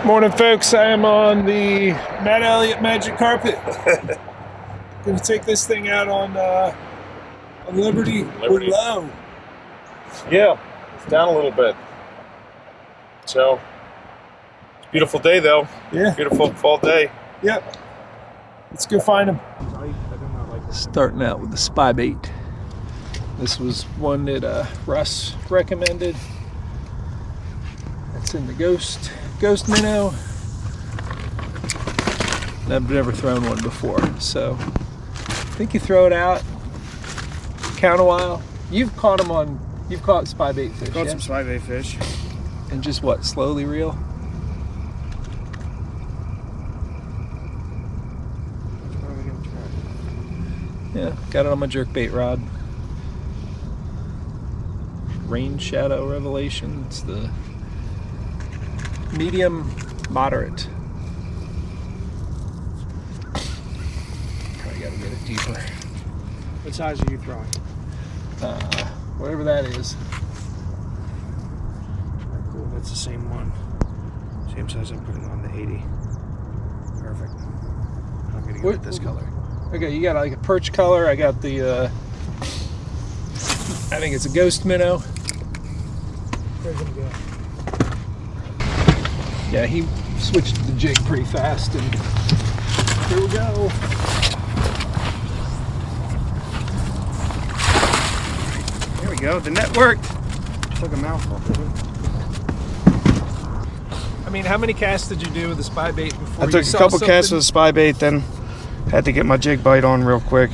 Morning, folks. I am on the Matt Elliott Magic Carpet. Gonna take this thing out on Liberty. We're low. Yeah, it's down a little bit. So, it's a beautiful day though. Yeah. Beautiful fall day. Yep. Let's go find him. Starting out with the spy bait. This was one that Russ recommended. That's in the Ghost minnow. I've never thrown one before, so I think you throw it out, count a while. You've caught spy bait fish. Caught some spy bait fish. And just what, slowly reel? Yeah, got it on my jerkbait rod. Rain Shadow Revelation. It's the medium moderate. Probably gotta get it deeper. What size are you throwing? Whatever that is. Cool, that's the same one. Same size I'm putting on the 80. Perfect. I'm gonna go with this color. Okay, you got like a perch color. I got the, I think it's a Ghost minnow. Where's it go? Yeah, he switched the jig pretty fast, and here we go. There we go. The net worked. Took a mouthful. I mean, how many casts did you do with the spy bait before I took a couple casts with the spy bait, then had to get my jig bite on real quick.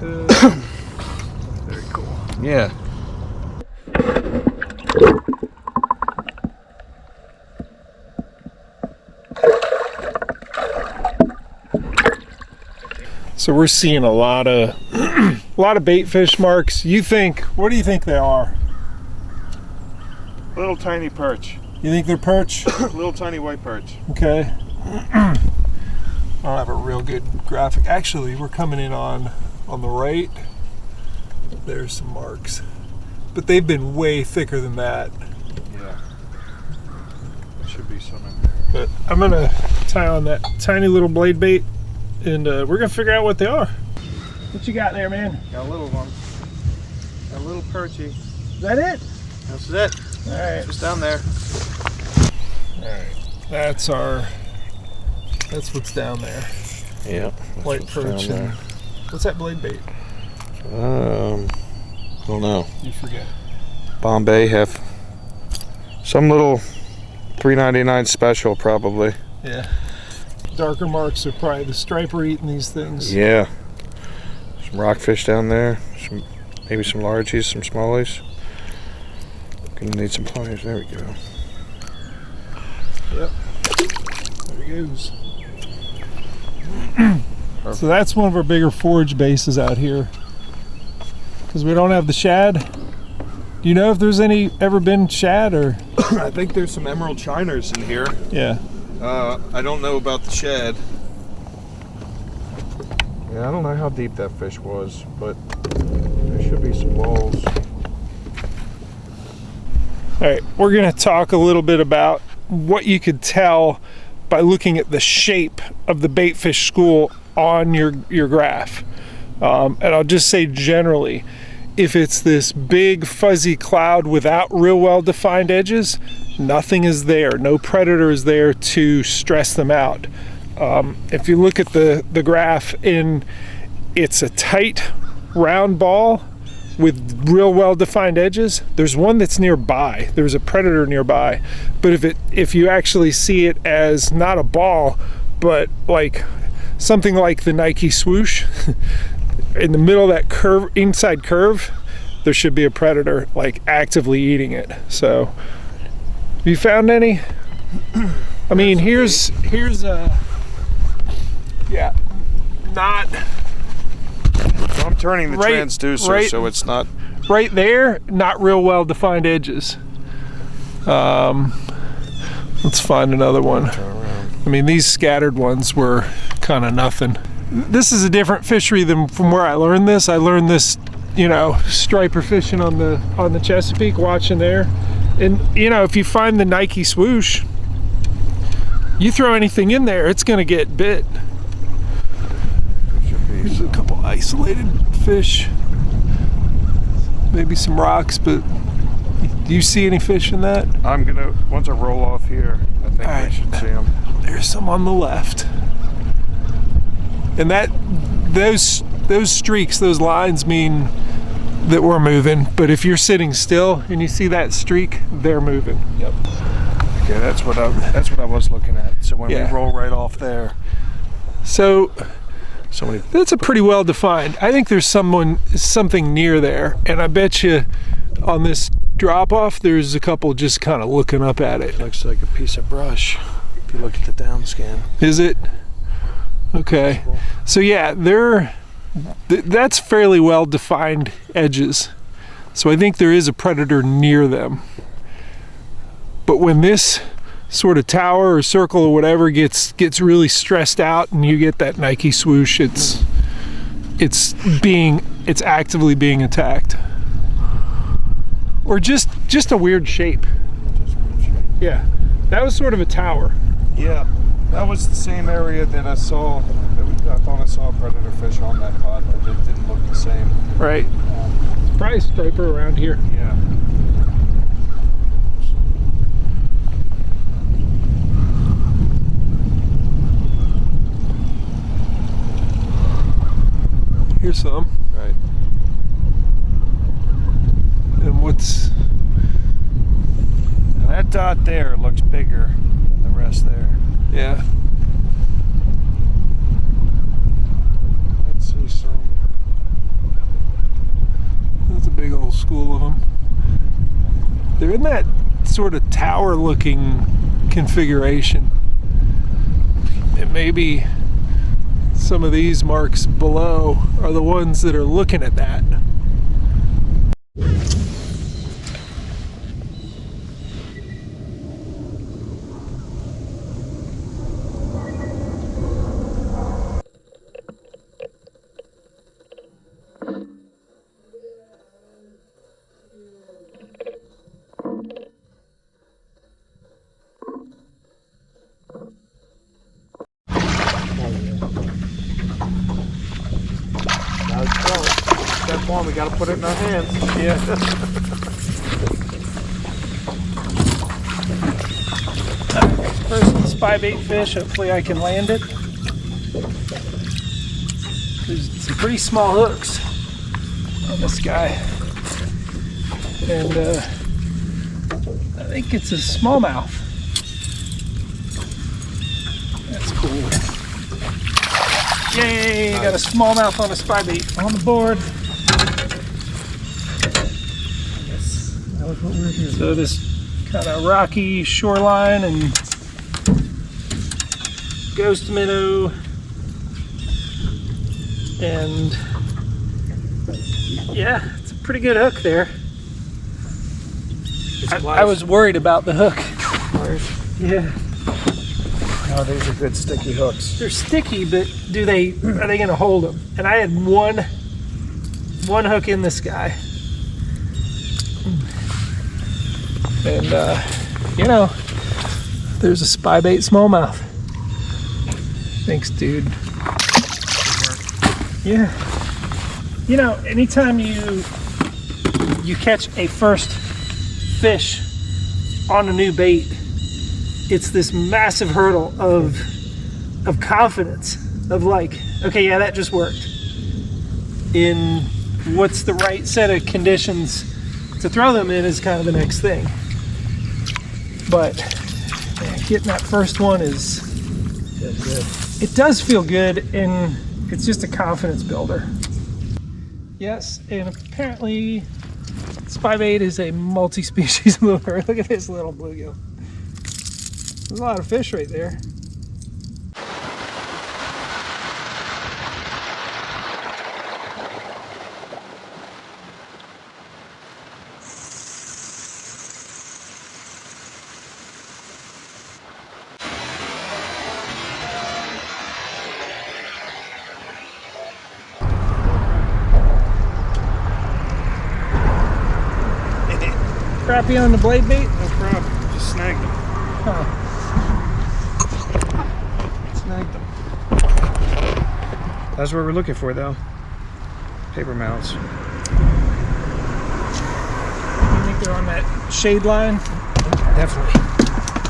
Very cool. Yeah. So we're seeing a lot of bait fish marks. What do you think they are? Little tiny perch. You think they're perch? Little tiny white perch. Okay. I don't have a real good graphic. Actually, we're coming in on the right. There's some marks, but they've been way thicker than that. Yeah. There should be some in there. But I'm gonna tie on that tiny little blade bait, and we're gonna figure out what they are. What you got there, man? Got a little one. Got a little perchy. Is that it? That's it. All right. Just down there. All right. That's what's down there. Yeah. White perch. And what's that blade bait? I don't know. You forget. Bombay have some little $3.99 special probably. Yeah. Darker marks are probably the striper eating these things. Yeah. Some rockfish down there. Maybe some largies, some smallies. Gonna need some pliers. There we go. Yep. There he goes. So that's one of our bigger forage bases out here. Because we don't have the shad. Do you know if there's ever been shad or? I think there's some emerald shiners in here. Yeah. I don't know about the shad. Yeah, I don't know how deep that fish was, but there should be some walls. All right, we're gonna talk a little bit about what you could tell by looking at the shape of the baitfish school on your graph. And I'll just say generally, if it's this big fuzzy cloud without real well-defined edges, nothing is there. No predator is there to stress them out. If you look at the graph, it's a tight round ball with real well-defined edges. There's one that's nearby. There's a predator nearby. But if you actually see it as not a ball, but like something like the Nike swoosh, in the middle of that curve, inside curve, there should be a predator like actively eating it. So, have you found any? I mean, here's yeah, not. I'm turning the transducer so it's not. Right there, not real well defined edges. Let's find another one. I mean, these scattered ones were kind of nothing. This is a different fishery than from where I learned this. I learned this, you know, striper fishing on the Chesapeake, watching there. And you know, if you find the Nike swoosh, You throw anything in there, it's gonna get bit. There's a couple isolated fish, maybe some rocks, but do you see any fish in that? I'm gonna, once I roll off here, I think we should see them. There's some on the left. And those streaks, those lines mean that we're moving, but if you're sitting still and you see that streak, they're moving. Yep. Okay, that's what I was looking at. So when we roll right off there. So that's a pretty well defined. I think there's something near there, and I bet you on this drop off there's a couple just kind of looking up at it. Looks like a piece of brush if you look at the down scan. Is it? Okay. So yeah, that's fairly well defined edges. So I think there is a predator near them. But when this sort of tower or circle or whatever gets really stressed out and you get that Nike swoosh, it's actively being attacked. Or just a weird shape. Yeah. That was sort of a tower. Yeah. That was the same area that I saw. I thought I saw a predator fish on that pod, but it didn't look the same. Right. Probably a striper around here. Yeah. Here's some. Right. And what's... Now that dot there looks bigger than the rest there. Yeah. Let's see some. That's a big old school of them. They're in that sort of tower looking configuration. And maybe some of these marks below are the ones that are looking at that. Step one, we gotta put it in our hands. Yeah. First spy bait fish, hopefully I can land it. There's some pretty small hooks on this guy. And I think it's a smallmouth. That's cool. Yay, got a smallmouth on a spy bait on the board. That was what we were doing. So this kind of rocky shoreline and ghost minnow, and yeah, it's a pretty good hook there. I was worried about the hook. Yeah. Oh, these are good sticky hooks. They're sticky, but are they going to hold them? And I had one hook in this guy. And, you know, there's a spy bait smallmouth. Thanks, dude. Yeah. You know, anytime you catch a first fish on a new bait, it's this massive hurdle of confidence, of like, okay, yeah, that just worked. In what's the right set of conditions to throw them in is kind of the next thing. But man, getting that first one is good. It does feel good, and it's just a confidence builder. Yes, and apparently spy bait is a multi-species lure. Look at this little bluegill. There's a lot of fish right there. Crappie on the blade bait? No problem. Just snagged him. Huh. That's what we're looking for, though. Paper mouths. You think they're on that shade line? Definitely.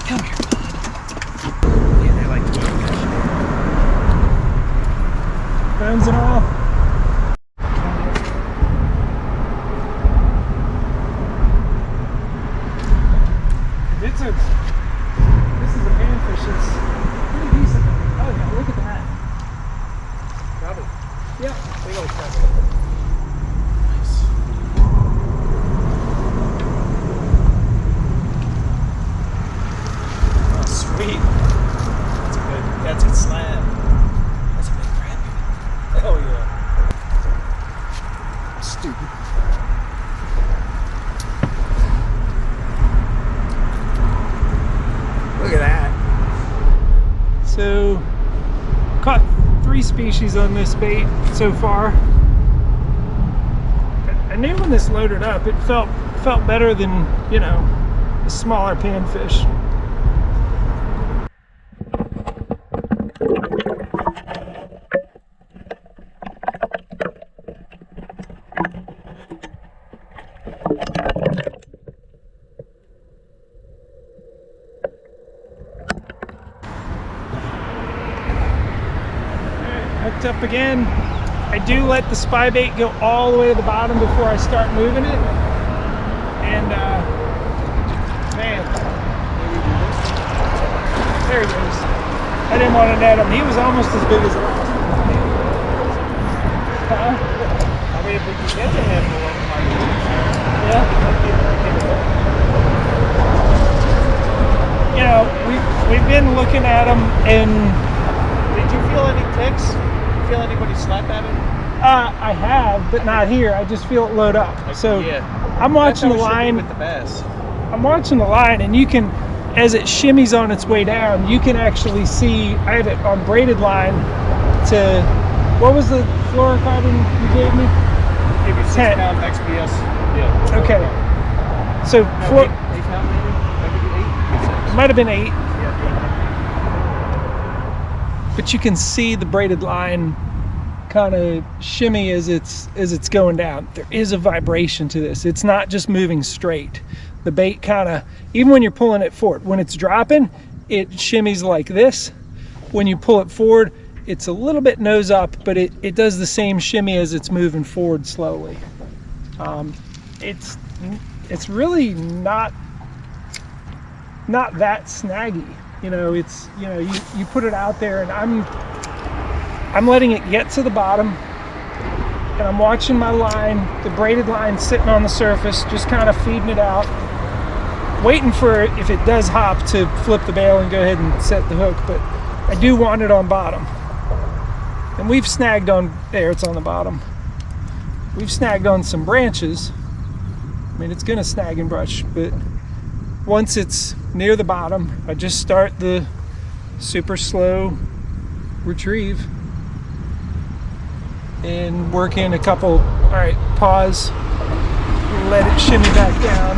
Come here, bud. Yeah, they like to eat fish. Bones and all. This is a panfish. It's pretty decent. Oh yeah, look at that. Probably. Yeah. Big old crab. Oh, sweet. That's a slab. That's a big crab. Oh yeah. Stupid. Look at that. So, caught 3 species on this bait so far. I knew when this loaded up, it felt better than, you know, a smaller panfish. Hooked up again. I do let the spy bait go all the way to the bottom before I start moving it. And man, there he goes. I didn't want to net him. He was almost as big as the last one. I mean, if we can get to him, we'll Yeah. You know, we've been looking at them, and Did you feel any ticks? Did you feel anybody slap at him? I have, but not here. I just feel it load up. So yeah. I'm watching the That's how it should be line. with the bass. I'm watching the line, and you can, as it shimmies on its way down, you can actually see. I had it on braided line to, what was the fluorocarbon you gave me? Maybe 6 10. pound XPS. Yeah. Okay. So No, fluor- 8 pound maybe? Maybe 8? it might have been 8, Yeah, but you can see the braided line kind of shimmy as it's going down. There is a vibration to this. It's not just moving straight. The bait kind of, even when you're pulling it forward, when it's dropping, it shimmies like this. When you pull it forward, it's a little bit nose up, but it does the same shimmy as it's moving forward slowly. It's really not that snaggy. You know, it's, you know, you put it out there, and I'm letting it get to the bottom, and I'm watching my line, the braided line sitting on the surface, just kind of feeding it out, waiting for it, if it does hop, to flip the bail and go ahead and set the hook. But I do want it on bottom. And we've snagged on, there, it's on the bottom. We've snagged on some branches. I mean, it's gonna snag and brush, but once it's near the bottom, I just start the super slow retrieve and work in a couple. All right, pause, let it shimmy back down.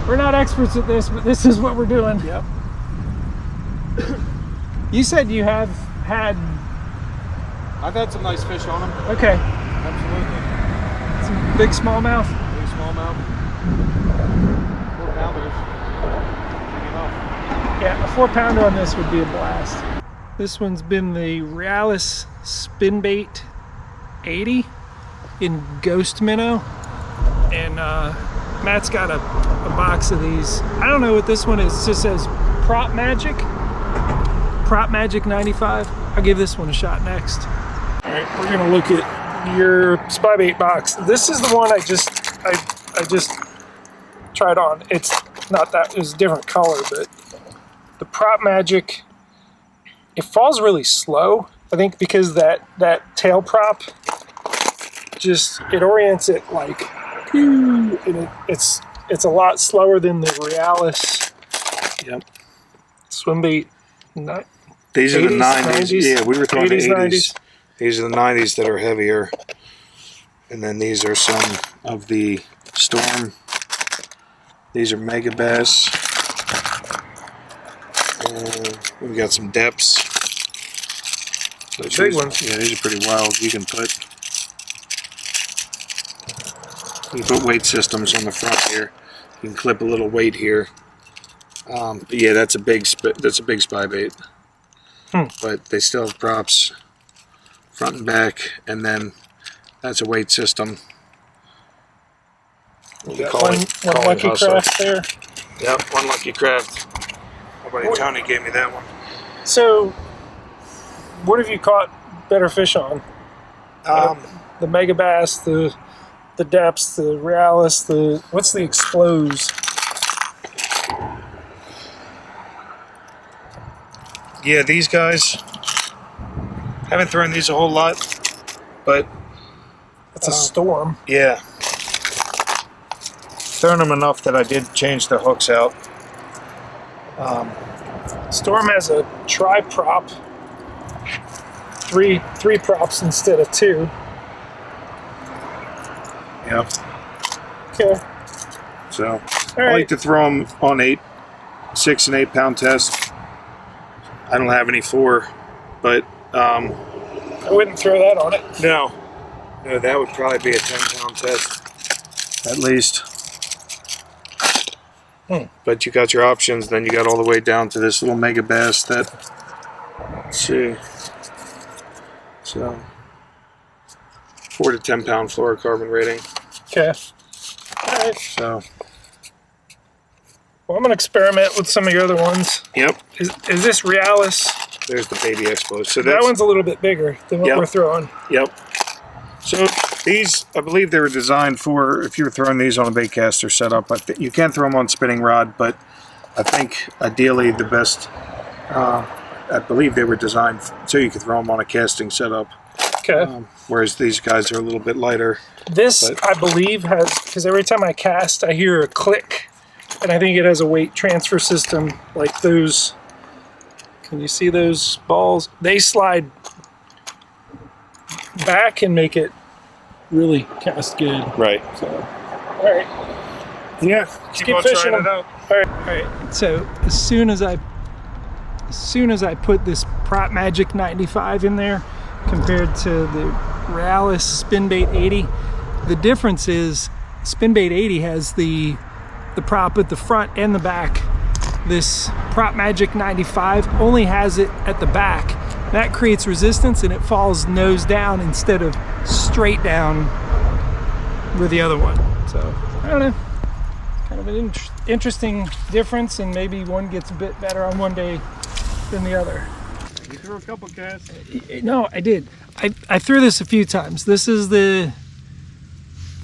We're not experts at this, but this is what we're doing. Yep. You said you have had, I've had some nice fish on them. okay, Absolutely. some big smallmouth. Big smallmouth. 4 pounders. Hanging off. Yeah, a 4-pounder on this would be a blast. This one's been the Realis Spin Bait 80 in Ghost Minnow. And Matt's got a box of these. I don't know what this one is. It just says Prop Magic 95. I'll give this one a shot next. All right, we're gonna look at your spy bait box. This is the one I just tried on. It's not that, it's a different color, but the Prop Magic, it falls really slow. I think because that tail prop just, it orients it like, and it's a lot slower than the Realis. Yep. Swim bait. These are the 90s. 90s. Yeah, we were talking 80s, 80s. 90s. These are the 90s that are heavier. And then these are some of the Storm. These are Mega Bass. And we've got some depths. So Big ones. Yeah, these are pretty wild. You can put weight systems on the front here. You can clip a little weight here. But yeah, that's a big spy bait. But they still have props front and back, and then that's a weight system. One lucky craft there. Yep, one lucky craft. My buddy Tony gave me that one. So, what have you caught better fish on? The mega bass, the depths, the realis, what's the explos? Yeah, these guys, haven't thrown these a whole lot, but It's a storm. yeah, thrown them enough that I did change the hooks out. Storm has a tri-prop, three props instead of two. Yep. Okay. So All I right. like to throw them on 6 and 8 pound test. I don't have any 4, but I wouldn't throw that on it. no, that would probably be a 10-pound test at least. But you got your options. Then you got all the way down to this little mega bass that. Let's see. So 4 to 10 pound fluorocarbon rating. Okay. All right. So Well, I'm gonna experiment with some of your other ones. yep, Is this realis? there's the baby expo. So That one's a little bit bigger than what Yep. we're throwing. Yep. So these, I believe they were designed for if you were throwing these on a bait caster setup. You can throw them on spinning rod, but I think ideally the best, I believe they were designed so you could throw them on a casting setup. Okay. Whereas these guys are a little bit lighter. This, I believe, has, because every time I cast, I hear a click, and I think it has a weight transfer system like those. Can you see those balls? They slide back and make it really cast good. Right. So, all right. Yeah. Keep fishing them. All right. So as soon as I put this Prop Magic 95 in there compared to the Realis Spinbait 80, the difference is Spinbait 80 has the prop at the front and the back. This Prop Magic 95 only has it at the back. That creates resistance and it falls nose down instead of straight down with the other one. So I don't know, kind of an interesting difference, and maybe one gets a bit better on one day than the other. You threw a couple casts. No, I did. I threw this a few times. This is the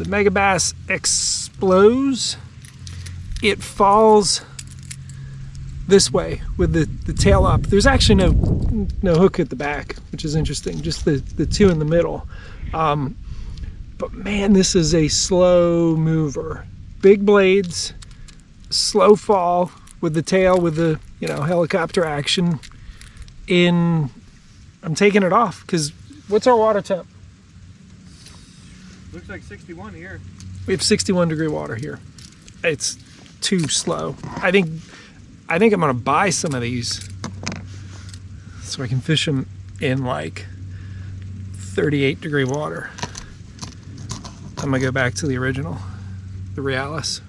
Mega Bass Explos. It falls this way with the tail up. There's actually no hook at the back, which is interesting. Just the two in the middle. But man, this is a slow mover. Big blades, slow fall with the tail, with the helicopter action. I'm taking it off because what's our water temp? Looks like 61 here. We have 61 degree water here. It's too slow. I think I'm gonna buy some of these so I can fish them in like 38 degree water. I'm gonna go back to the original, the Realis.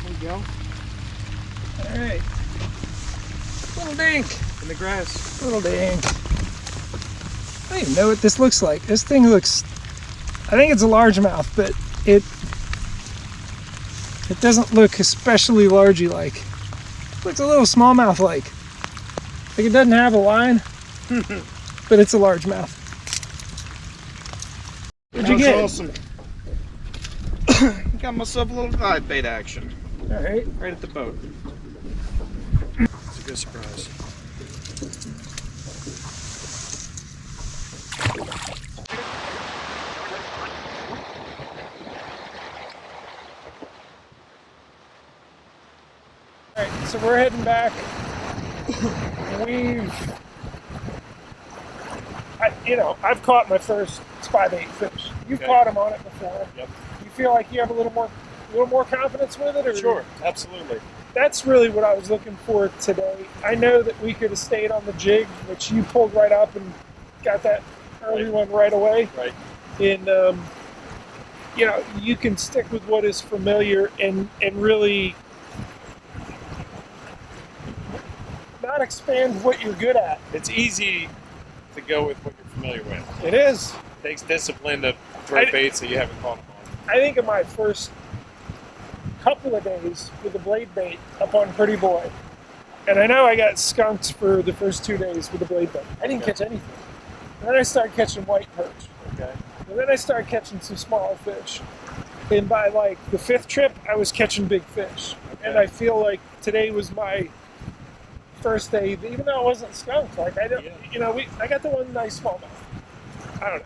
There you go. All right, little dink. In the grass. Little dink. I don't even know what this looks like. This thing looks, I think it's a largemouth, but it doesn't look especially largy like. It looks a little smallmouth like. Like it doesn't have a line, but it's a largemouth. What'd you get? Awesome. Got myself a little live bait action. All right. Right at the boat. It's a good surprise. All right, so we're heading back. I've caught my first spy bait fish. You've caught them on it before. Yep. You feel like you have a little more confidence with it, or Sure, absolutely. that's really what I was looking for today. I know that we could have stayed on the jig, which you pulled right up and got that early one right away. Right. And you know, you can stick with what is familiar and really not expand what you're good at. It's easy to go with what you're familiar with. It is. It takes discipline to throw baits that you haven't caught them on. I think of my first couple of days with a blade bait up on Pretty Boy. And I know I got skunked for the first 2 days with a blade bait. I didn't catch anything. And then I started catching white perch. Okay. And then I started catching some smaller fish. And by like the 5th trip, I was catching big fish. Okay. And I feel like today was my first day, even though I wasn't skunked. Like I don't, you know, I got the one nice smallmouth. I don't know.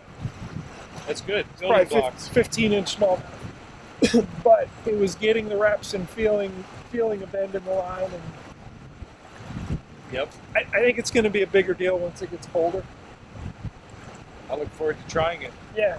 That's good. Building Probably blocks. 15-inch smallmouth. But it was getting the reps and feeling a bend in the line. And Yep. I think it's going to be a bigger deal once it gets colder. I look forward to trying it. Yeah.